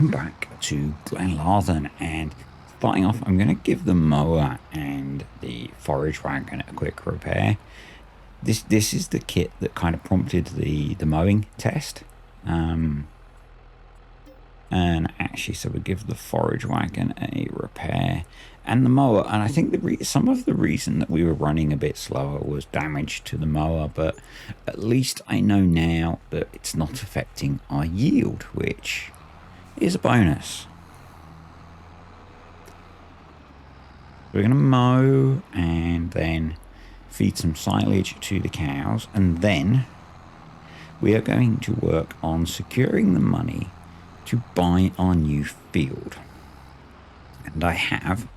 welcome back to Finalizing, and starting off I'm going to give the mower and the forage wagon a quick repair. This is the kit that kind of prompted the mowing test, and actually so we give the forage wagon a repair and the mower, and I think some of the reason that we were running a bit slower was damage to the mower, but at least I know now that it's not affecting our yield, which is a bonus. We're going to mow and then feed some silage to the cows, and then we are going to work on securing the money to buy our new field. And I have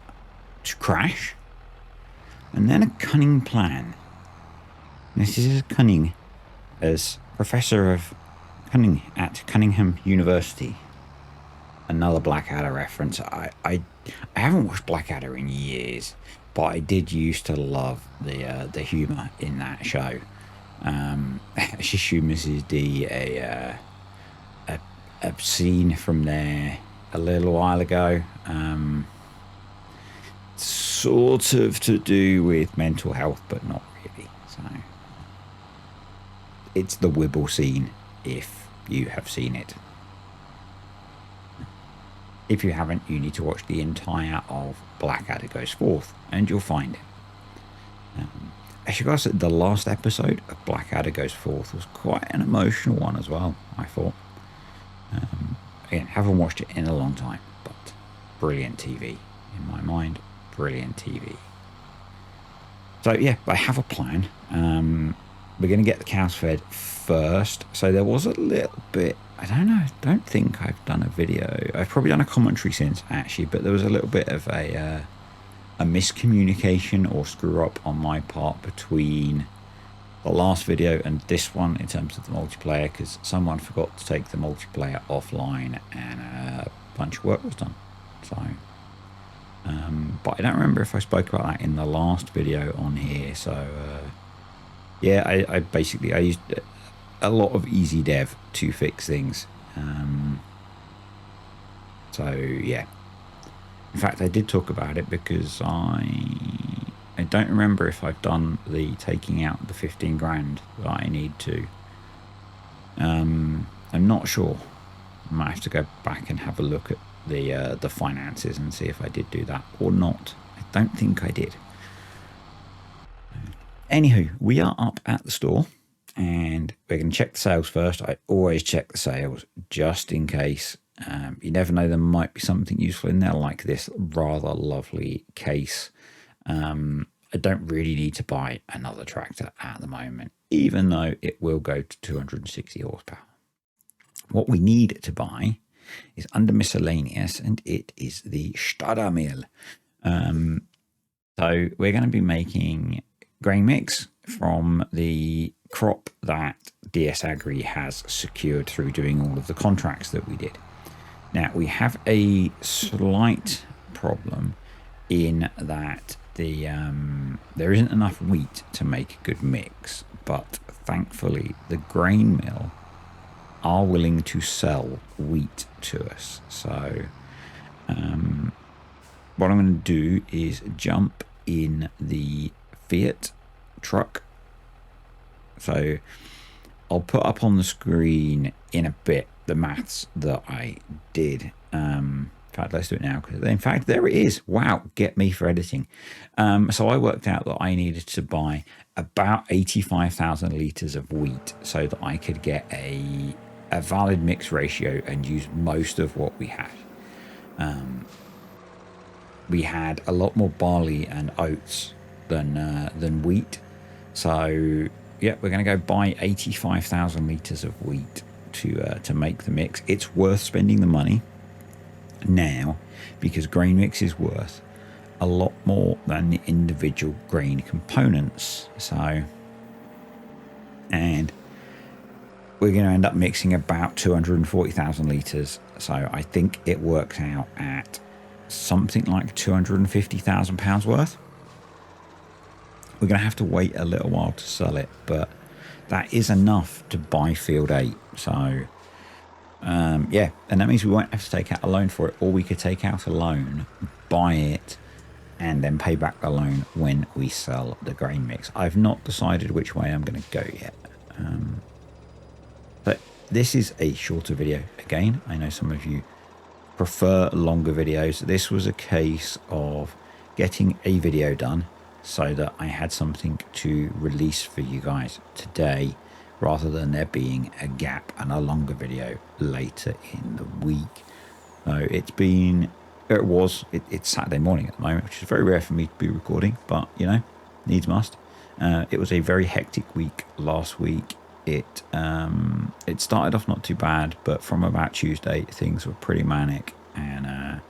to crash and then a cunning plan. This is as cunning as Professor of Cunning at Cunningham University. Another Blackadder reference. I haven't watched Blackadder in years, but I did used to love the humour in that show. Shishu Mrs. D, a scene from there a little while ago, sort of to do with mental health, but not really. So it's the Wibble scene if you have seen it. If you haven't, you need to watch the entire of Blackadder Goes Forth, and you'll find it. Actually, I said the last episode of Blackadder Goes Forth was quite an emotional one as well, I thought. Again, haven't watched it in a long time, but brilliant TV. In my mind, brilliant TV. So yeah, I have a plan. We're going to get the cows fed first. So there was a little bit, I don't think I've done a video. I've probably done a commentary since, actually, but there was a little bit of a miscommunication or screw up on my part between the last video and this one in terms of the multiplayer, because someone forgot to take the multiplayer offline and a bunch of work was done. So but I don't remember if I spoke about that in the last video on here. So yeah, I basically used a lot of easy dev to fix things. So yeah, in fact I did talk about it because I don't remember if I've done the taking out the 15 grand that I need to. I'm not sure. I might have to go back and have a look at the finances and see if I did do that or not. I don't think I did. Anywho, we are up at the store and we're going to check the sales first. I always check the sales just in case. You never know, there might be something useful in there, like this rather lovely case. I don't really need to buy another tractor at the moment, even though it will go to 260 horsepower. What we need to buy is under miscellaneous, and it is the Stadamil. So we're going to be making grain mix from the crop that DS Agri has secured through doing all of the contracts that we did. Now we have a slight problem in that there isn't enough wheat to make a good mix, but thankfully the grain mill are willing to sell wheat to us. So what I'm going to do is jump in the Fiat truck. So I'll put up on the screen in a bit the maths that I did. In fact, let's do it now, because in fact there it is. Wow, get me for editing. So I worked out that I needed to buy about 85,000 litres of wheat so that I could get a valid mix ratio and use most of what we had. We had a lot more barley and oats than wheat. So yeah, we're going to go buy 85,000 litres of wheat to make the mix. It's worth spending the money now because grain mix is worth a lot more than the individual grain components. So, and we're going to end up mixing about 240,000 litres. So I think it works out at something like £250,000 worth. We're going to have to wait a little while to sell it, but that is enough to buy field 8. So Yeah, and that means we won't have to take out a loan for it, or we could take out a loan, buy it, and then pay back the loan when we sell the grain mix. I've not decided which way I'm going to go yet. But this is a shorter video. Again, I know some of you prefer longer videos. This was a case of getting a video done so that I had something to release for you guys today, rather than there being a gap and a longer video later in the week. So it's Saturday morning at the moment, which is very rare for me to be recording, but you know, needs must. It was a very hectic week last week. It started off not too bad, but from about Tuesday things were pretty manic, and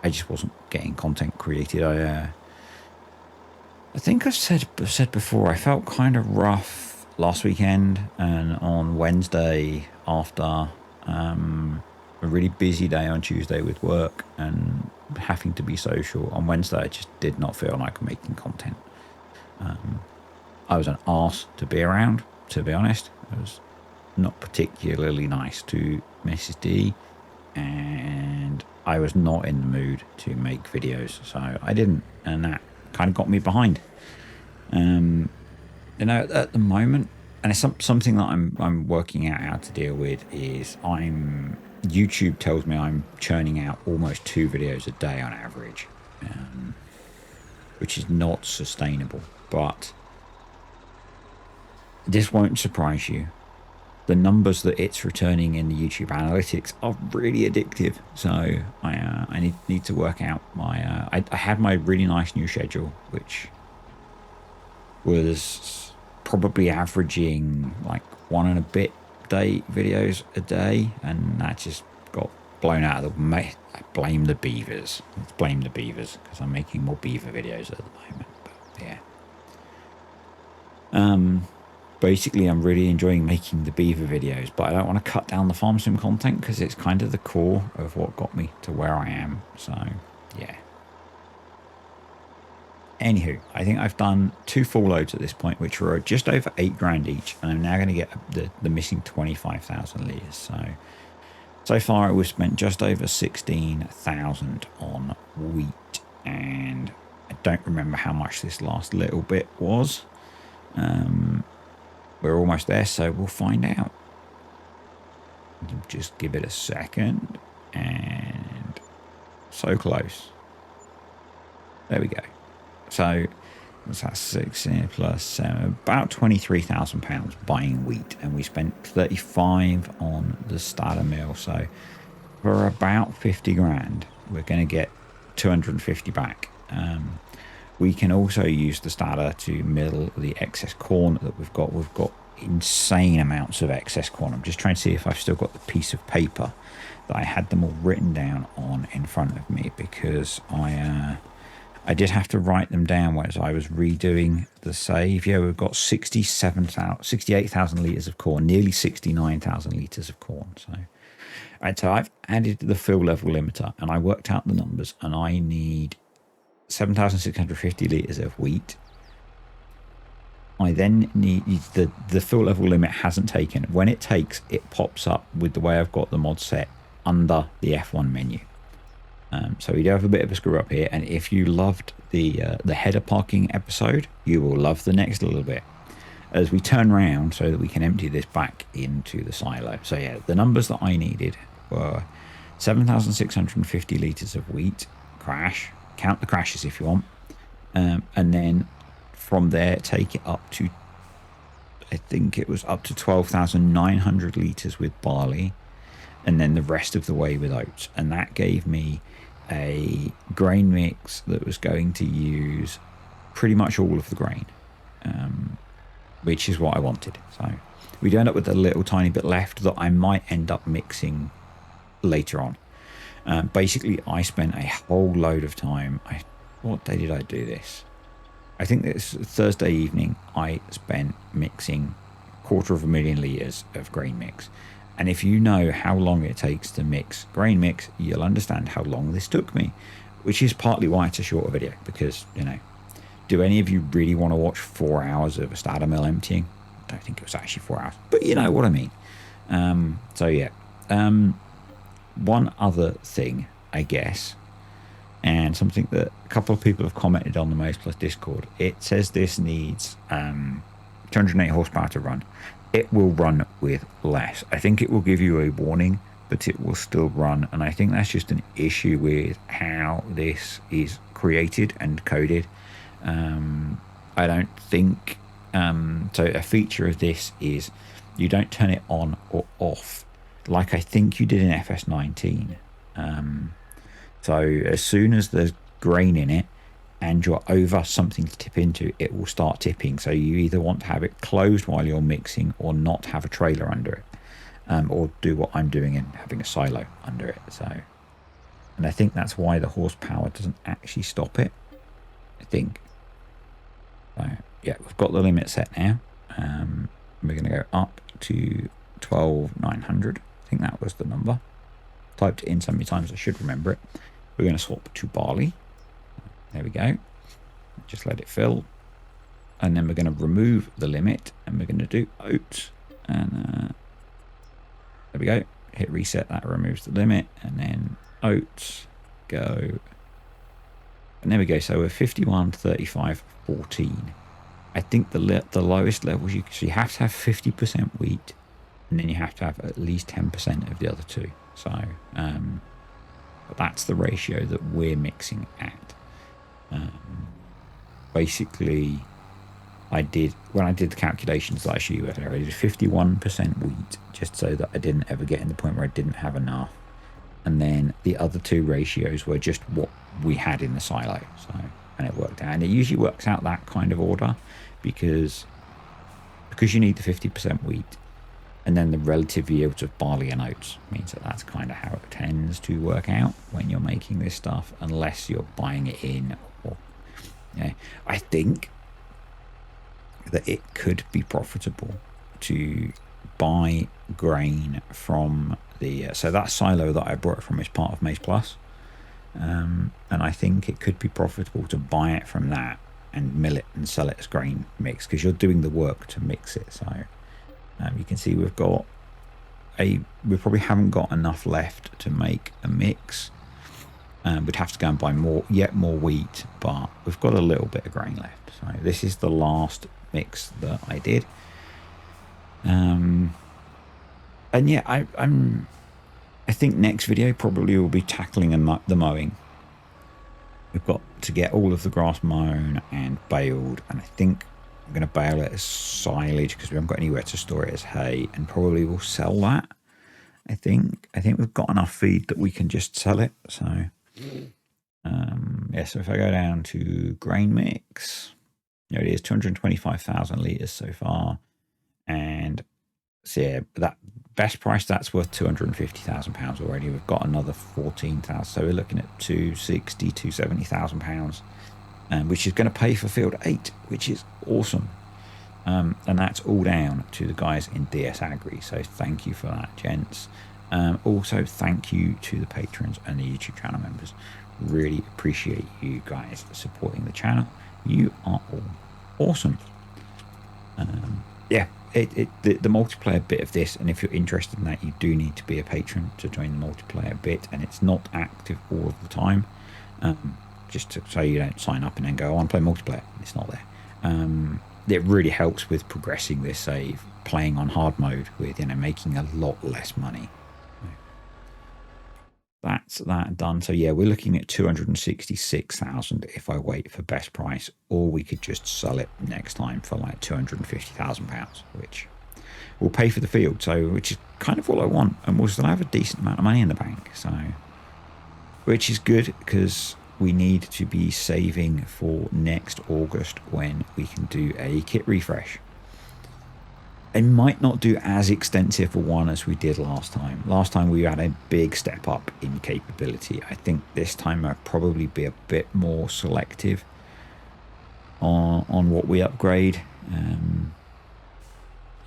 I just wasn't getting content created. I think I've said before, I felt kind of rough last weekend, and on Wednesday, after a really busy day on Tuesday with work and having to be social, on Wednesday I just did not feel like making content. I was an arse to be around, to be honest. It was not particularly nice to Mrs. D, and I was not in the mood to make videos, so I didn't, and that kind of got me behind. You know, at the moment, and it's something that I'm working out how to deal with, is YouTube tells me I'm churning out almost 2 videos a day on average, which is not sustainable. But this won't surprise you. The numbers that it's returning in the YouTube analytics are really addictive. So I need to work out my. I had my really nice new schedule, which was probably averaging like 1 and a bit day videos a day, and that just got blown out of the. I blame the beavers. Let's blame the beavers, because I'm making more beaver videos at the moment. But yeah. Basically, I'm really enjoying making the beaver videos, but I don't want to cut down the farm sim content because it's kind of the core of what got me to where I am. So, yeah. Anywho, I think I've done 2 full loads at this point, which are just over 8 grand each, and I'm now going to get the missing 25,000 litres. So far we've spent just over 16,000 on wheat, and I don't remember how much this last little bit was. We're almost there, so we'll find out. Just give it a second, and so close. There we go. So what's that, 16 plus 7, about £23,000 buying wheat, and we spent 35 on the starter mill. So for about 50 grand, we're going to get 250 back. We can also use the starter to mill the excess corn that we've got. We've got insane amounts of excess corn. I'm just trying to see if I've still got the piece of paper that I had them all written down on in front of me, because I did have to write them down as I was redoing the save. Yeah, we've got 68,000 litres of corn, nearly 69,000 litres of corn. So, right, so I've added the fill level limiter, and I worked out the numbers, and I need 7,650 litres of wheat. I then need the fill level limit hasn't taken. When it takes, it pops up with the way I've got the mod set under the F1 menu. So we do have a bit of a screw up here, and if you loved the header parking episode, you will love the next little bit as we turn around so that we can empty this back into the silo. So yeah, the numbers that I needed were 7,650 litres of wheat, crash. Count the crashes if you want, and then from there take it up to, I think it was up to 12,900 litres with barley, and then the rest of the way with oats. And that gave me a grain mix that was going to use pretty much all of the grain, which is what I wanted. So we do end up with a little tiny bit left that I might end up mixing later on. Basically, I spent a whole load of time. What day did I do this? I think this Thursday evening, I spent mixing 250,000 litres of grain mix. And if you know how long it takes to mix grain mix, you'll understand how long this took me, which is partly why it's a shorter video, because, you know, do any of you really want to watch 4 hours of a starter mill emptying? I don't think it was actually 4 hours, but you know what I mean. So yeah, One other thing, I guess, and something that a couple of people have commented on the Most Plus Discord. It says this needs 208 horsepower to run. It will run with less. I think it will give you a warning, but it will still run. And I think that's just an issue with how this is created and coded. I don't think so. A feature of this is you don't turn it on or off like I think you did in FS19. So as soon as there's grain in it and you're over something to tip into, it will start tipping. So you either want to have it closed while you're mixing or not have a trailer under it, or do what I'm doing and having a silo under it. So, and I think that's why the horsepower doesn't actually stop it, I think. So yeah, we've got the limit set now. We're going to go up to 12,900. I think that was the number. Typed it in so many times I should remember it. We're going to swap to barley. There we go. Just let it fill. And then we're going to remove the limit and we're going to do oats. And there we go. Hit reset. That removes the limit. And then oats. Go. And there we go. So we're 51, 35, 14. I think the lowest levels so you have to have 50% wheat. And then you have to have at least 10% of the other two. So but that's the ratio that we're mixing at. Basically, when I did the calculations that I showed you earlier, I did 51% wheat just so that I didn't ever get in the point where I didn't have enough. And then the other two ratios were just what we had in the silo. So, and it worked out. And it usually works out that kind of order because you need the 50% wheat. And then the relative yields of barley and oats means that that's kind of how it tends to work out when you're making this stuff, unless you're buying it in. Or, yeah, I think that it could be profitable to buy grain from the so that silo that I brought from is part of Mace Plus, and I think it could be profitable to buy it from that and mill it and sell it as grain mix, because you're doing the work to mix it. So you can see we probably haven't got enough left to make a mix. We'd have to go and buy more wheat, but we've got a little bit of grain left. So this is the last mix that I did. And yeah, I think next video probably will be tackling the mowing. We've got to get all of the grass mown and baled, and I think I'm going to bale it as silage because we haven't got anywhere to store it as hay, and probably we'll sell that. I think we've got enough feed that we can just sell it. So yeah, so if I go down to grain mix, there it is, 225,000 litres so far. And so yeah, that best price, that's worth £250,000 already. We've got another 14,000, so we're looking at 260, 270,000 pounds, which is going to pay for field 8, which is awesome. And that's all down to the guys in DS Agri, so thank you for that, gents. Also thank you to the patrons and the YouTube channel members. Really appreciate you guys supporting the channel. You are all awesome. Yeah, the multiplayer bit of this, and if you're interested in that, you do need to be a patron to join the multiplayer bit, and it's not active all of the time. Just so you don't sign up and then go, I want to play multiplayer. It's not there. It really helps with progressing this save, playing on hard mode with, making a lot less money. That's that done. So yeah, we're looking at 266,000 if I wait for best price, or we could just sell it next time for like 250,000 pounds, which will pay for the field. So, which is kind of all I want, and we'll still have a decent amount of money in the bank. So, which is good because we need to be saving for next August when we can do a kit refresh. I might not do as extensive a one as we did last time. Last time we had a big step up in capability. I think this time I'll probably be a bit more selective on what we upgrade.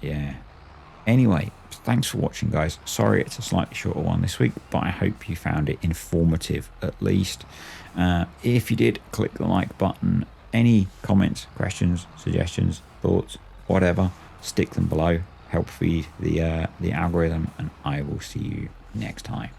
Yeah. Anyway, thanks for watching, guys. Sorry it's a slightly shorter one this week, but I hope you found it informative at least. If you did, click the like button. Any comments, questions, suggestions, thoughts, whatever, stick them below. help feed the algorithm, and I will see you next time.